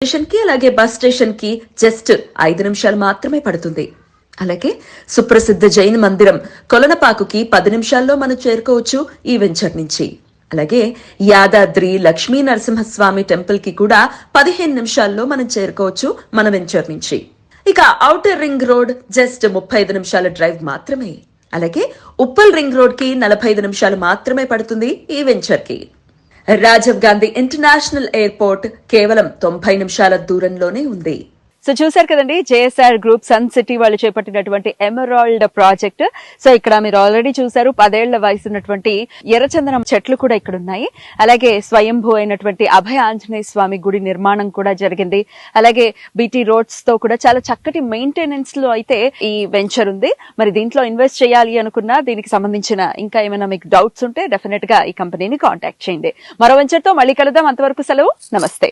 Station కి అలాగే bus station కి జస్ట్ 5 నిమిషాలు మాత్రమే పడుతుంది. అలాగే సుప్రసిద్ధ జైన్ మందిరం కొలనపాకుకి 10 నిమిషాల్లో మనం చేరుకోవచ్చు ఈ వెంచర్ నుంచి. అలాగే యాదాద్రి లక్ష్మీ నరసింహస్వామి టెంపుల్ కి కూడా 15 నిమిషాల్లో మనం చేరుకోవచ్చు మన వెంచర్ నుంచి. ఇక ఔటర్ రింగ్ రోడ్ జస్ట్ 35 నిమిషాల డ్రైవ్ మాత్రమే. అలాగే ఉప్పల్ రింగ్ రోడ్ కి 45 నిమిషాలు మాత్రమే పడుతుంది ఈ వెంచర్ కి. రాజీవ్ గాంధీ ఇంటర్నేషనల్ ఎయిర్పోర్ట్ కేవలం 90 నిమిషాల దూరంలోనే ఉంది. సో చూసారు కదండి, జేఎస్ఆర్ గ్రూప్ సన్ సిటీ వాళ్ళు చేపట్టినటువంటి ఎమరాల్డ్ ప్రాజెక్ట్. సో ఇక్కడ మీరు ఆల్రెడీ చూసారు, 10 ఏళ్ల వయసు ఉన్నటువంటి ఎర్రచందనం చెట్లు కూడా ఇక్కడ ఉన్నాయి. అలాగే స్వయంభూ అయినటువంటి అభయ ఆంజనేయ స్వామి గుడి నిర్మాణం కూడా జరిగింది. అలాగే బీటీ రోడ్స్ తో కూడా చాలా చక్కటి మెయింటెనెన్స్ లో అయితే ఈ వెంచర్ ఉంది. మరి దీంట్లో ఇన్వెస్ట్ చేయాలి అనుకున్నా, దీనికి సంబంధించిన ఇంకా ఏమైనా మీకు డౌట్స్ ఉంటే డెఫినెట్ గా ఈ కంపెనీని కాంటాక్ట్ చేయండి. మరో వెంచర్ తో మళ్ళీ కలుద్దాం. అంతవరకు సెలవు, నమస్తే.